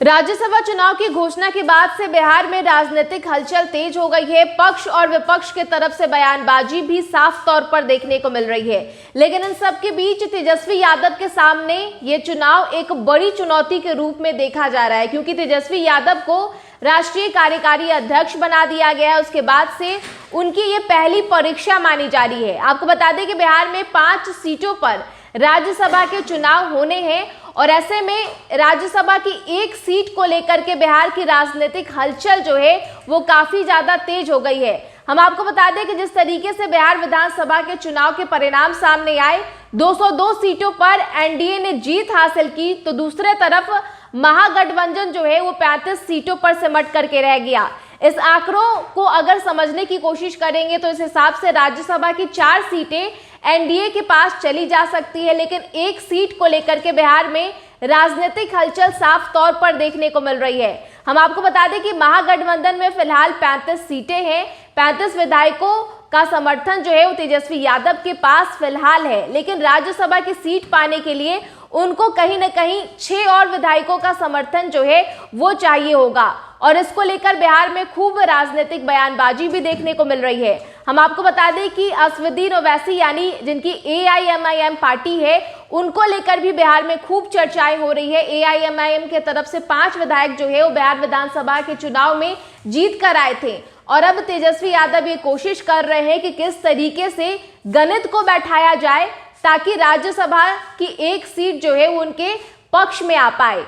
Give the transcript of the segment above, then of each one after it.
राज्यसभा चुनाव की घोषणा के बाद से बिहार में राजनीतिक हलचल तेज हो गई है। पक्ष और विपक्ष के तरफ से बयानबाजी भी साफ तौर पर देखने को मिल रही है। लेकिन इन सब के बीच तेजस्वी यादव के सामने ये चुनाव एक बड़ी चुनौती के रूप में देखा जा रहा है, क्योंकि तेजस्वी यादव को राष्ट्रीय कार्यकारी अध्यक्ष बना दिया गया है। उसके बाद से उनकी ये पहली परीक्षा मानी जा रही है। आपको बता दें कि बिहार में 5 सीटों पर राज्यसभा के चुनाव होने हैं और ऐसे में राज्यसभा की एक सीट को लेकर के बिहार की राजनीतिक हलचल जो है वो काफी ज्यादा तेज हो गई है। हम आपको बता दें कि जिस तरीके से बिहार विधानसभा के चुनाव के परिणाम सामने आए, 202 सीटों पर एनडीए ने जीत हासिल की, तो दूसरे तरफ महागठबंधन जो है वो 35 सीटों पर सिमट करके रह गया। इस आंकड़ों को अगर समझने की कोशिश करेंगे तो इस हिसाब से राज्यसभा की 4 सीटें एनडीए के पास चली जा सकती है, लेकिन एक सीट को लेकर के बिहार में राजनीतिक हलचल साफ तौर पर देखने को मिल रही है। हम आपको बता दें कि महागठबंधन में फिलहाल 35 सीटें हैं। 35 विधायकों का समर्थन जो है वो तेजस्वी यादव के पास फिलहाल है, लेकिन राज्यसभा की सीट पाने के लिए उनको कहीं ना कहीं 6 और विधायकों का समर्थन जो है वो चाहिए होगा, और इसको लेकर बिहार में खूब राजनीतिक बयानबाजी भी देखने को मिल रही है। हम आपको बता दें कि असदुद्दीन ओवैसी यानी जिनकी एआईएमआईएम पार्टी है, उनको लेकर भी बिहार में खूब चर्चाएं हो रही है। एआईएमआईएम के तरफ से 5 विधायक जो है वो बिहार विधानसभा के चुनाव में जीत कर आए थे, और अब तेजस्वी यादव ये कोशिश कर रहे हैं कि किस तरीके से गणित को बैठाया जाए ताकि राज्यसभा की एक सीट जो है वो उनके पक्ष में आ पाए।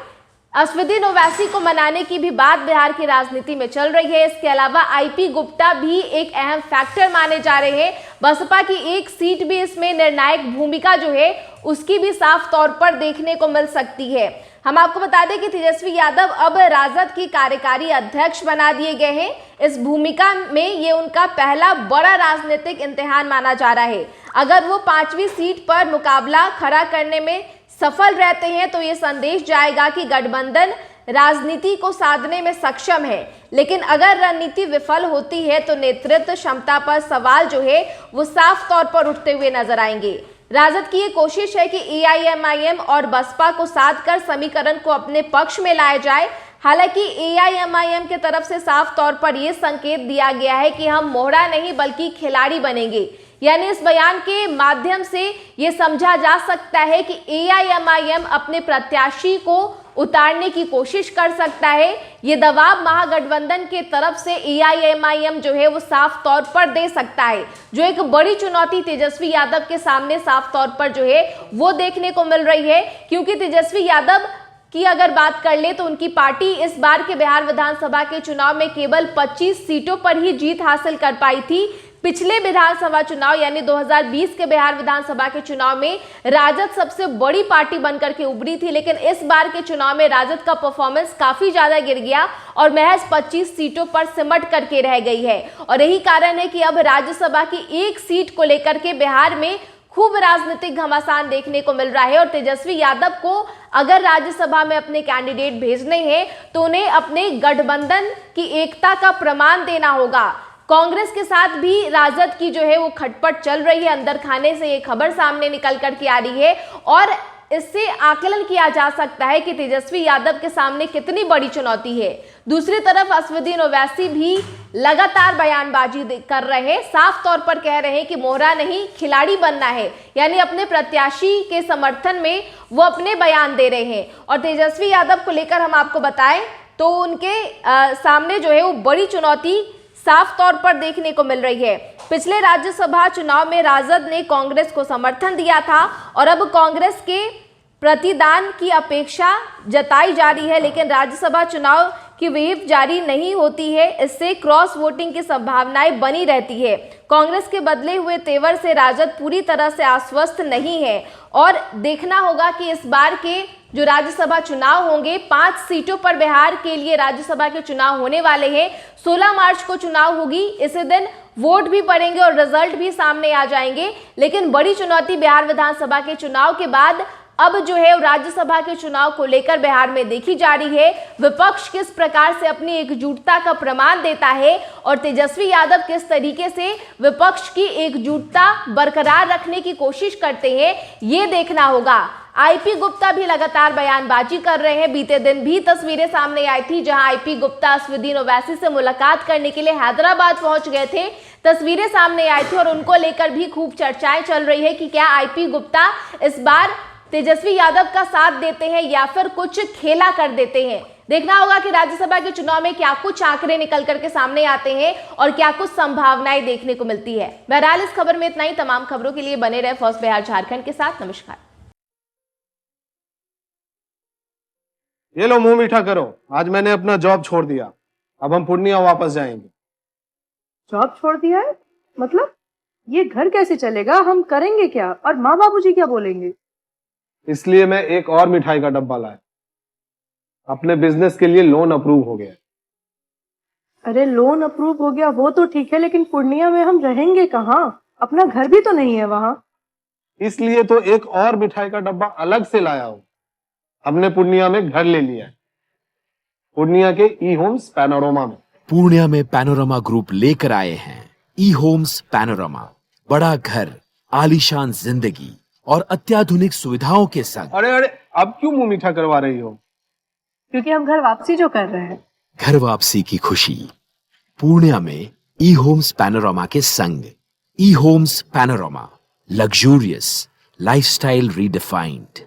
असदुद्दीन ओवैसी को मनाने की भी बात बिहार की राजनीति में चल रही है। इसके अलावा आईपी गुप्ता भी एक अहम फैक्टर माने जा रहे हैं। बसपा की एक सीट भी इसमें निर्णायक भूमिका जो है उसकी भी साफ तौर पर देखने को मिल सकती है। हम आपको बता दें कि तेजस्वी यादव अब राजद की कार्यकारी अध्यक्ष बना दिए गए हैं। इस भूमिका में ये उनका पहला बड़ा राजनीतिक इम्तिहान माना जा रहा है। अगर वो 5वीं सीट पर मुकाबला खड़ा करने में सफल रहते हैं तो ये संदेश जाएगा कि गठबंधन राजनीति को साधने में सक्षम है, लेकिन अगर रणनीति विफल होती है तो नेतृत्व क्षमता पर सवाल जो है वो साफ तौर पर उठते हुए नजर आएंगे। राजद की ये कोशिश है कि एआईएमआईएम और बसपा को साध कर समीकरण को अपने पक्ष में लाया जाए। हालांकि एआईएमआईएम की तरफ से साफ तौर पर यह संकेत दिया गया है कि हम मोहरा नहीं बल्कि खिलाड़ी बनेंगे, यानी इस बयान के माध्यम से ये समझा जा सकता है कि एआईएमआईएम अपने प्रत्याशी को उतारने की कोशिश कर सकता है। ये दबाव महागठबंधन के तरफ से एआईएमआईएम जो है वो साफ तौर पर दे सकता है, जो एक बड़ी चुनौती तेजस्वी यादव के सामने साफ तौर पर जो है वो देखने को मिल रही है। क्योंकि तेजस्वी यादव की अगर बात कर ले तो उनकी पार्टी इस बार के बिहार विधानसभा के चुनाव में केवल 25 सीटों पर ही जीत हासिल कर पाई थी। पिछले विधानसभा चुनाव यानी 2020 के बिहार विधानसभा के चुनाव में राजद सबसे बड़ी पार्टी बनकर के उभरी थी, लेकिन इस बार के चुनाव में राजद का परफॉर्मेंस काफी ज्यादा गिर गया और महज 25 सीटों पर सिमट करके रह गई है। और यही कारण है कि अब राज्यसभा की एक सीट को लेकर के बिहार में खूब राजनीतिक घमासान देखने को मिल रहा है। और तेजस्वी यादव को अगर राज्यसभा में अपने कैंडिडेट भेजने हैं तो उन्हें अपने गठबंधन की एकता का प्रमाण देना होगा। कांग्रेस के साथ भी राजद की जो है वो खटपट चल रही है। अंदर खाने से ये खबर सामने निकल कर के आ रही है और इससे आकलन किया जा सकता है कि तेजस्वी यादव के सामने कितनी बड़ी चुनौती है। दूसरी तरफ असदुद्दीन ओवैसी भी लगातार बयानबाजी कर रहे हैं, साफ तौर पर कह रहे हैं कि मोहरा नहीं खिलाड़ी बनना है, यानी अपने प्रत्याशी के समर्थन में वो अपने बयान दे रहे हैं। और तेजस्वी यादव को लेकर हम आपको बताएं तो उनके सामने जो है वो बड़ी चुनौती साफ तौर पर देखने को मिल रही है। पिछले राज्यसभा चुनाव में राजद ने कांग्रेस को समर्थन दिया था और अब कांग्रेस के प्रतिदान की अपेक्षा जताई जा रही है, लेकिन राज्यसभा चुनाव की व्हिप जारी नहीं होती है। इससे क्रॉस वोटिंग की संभावनाएं बनी रहती है। कांग्रेस के बदले हुए तेवर से राजद पूरी तरह से आश्वस्त नहीं है और देखना होगा कि इस बार के जो राज्यसभा चुनाव होंगे, 5 सीटों पर बिहार के लिए राज्यसभा के चुनाव होने वाले हैं। 16 मार्च को चुनाव होगी, इसी दिन वोट भी पड़ेंगे और रिजल्ट भी सामने आ जाएंगे। लेकिन बड़ी चुनौती बिहार विधानसभा के चुनाव के बाद अब जो है राज्यसभा के चुनाव को लेकर बिहार में देखी जा रही है विपक्ष किस प्रकार से अपनी एकजुटता का प्रमाण देता है और तेजस्वी यादव किस तरीके से विपक्ष की एकजुटता बरकरार रखने की कोशिश करते हैं, ये देखना होगा। आईपी गुप्ता भी लगातार बयानबाजी कर रहे हैं। बीते दिन भी तस्वीरें सामने आई थी जहां आईपी गुप्ता असदुद्दीन ओवैसी से मुलाकात करने के लिए हैदराबाद पहुंच गए थे। तस्वीरें सामने आई थी और उनको लेकर भी खूब चर्चाएं चल रही है कि क्या आईपी गुप्ता इस बार तेजस्वी यादव का साथ देते हैं या फिर कुछ खेला कर देते हैं। देखना होगा कि राज्यसभा के चुनाव में क्या कुछ आंकड़े निकल करके सामने आते हैं और क्या कुछ संभावनाएं देखने को मिलती है। बहरहाल इस खबर में इतना ही। तमाम खबरों के लिए बने रहे फर्स्ट बिहार झारखंड के साथ। नमस्कार। ये लो मुंह मीठा करो, आज मैंने अपना जॉब छोड़ दिया, अब हम पूर्णिया वापस जाएंगे। जॉब छोड़ दिया है? मतलब ये घर कैसे चलेगा? हम करेंगे क्या? और माँ बाबूजी क्या बोलेंगे? इसलिए मैं एक और मिठाई का डब्बा लाया। अपने बिजनेस के लिए लोन अप्रूव हो गया। अरे लोन अप्रूव हो गया वो तो ठीक है, लेकिन पूर्णिया में हम रहेंगे कहाँ? अपना घर भी तो नहीं है वहाँ। इसलिए तो एक और मिठाई का डब्बा अलग से लाया हूं। हमने पूर्णिया में घर ले लिया है, पूर्णिया के ई होम्स पैनोरमा में। पूर्णिया में पैनोरमा ग्रुप लेकर आए हैं ई होम्स पैनोरमा। बड़ा घर, आलीशान जिंदगी और अत्याधुनिक सुविधाओं के संग। अरे अब क्यों मुंह मीठा करवा रही हो? क्योंकि हम घर वापसी जो कर रहे हैं। घर वापसी की खुशी पूर्णिया में ई होम्स पैनोरमा के संग। E homes panorama, luxurious lifestyle redefined.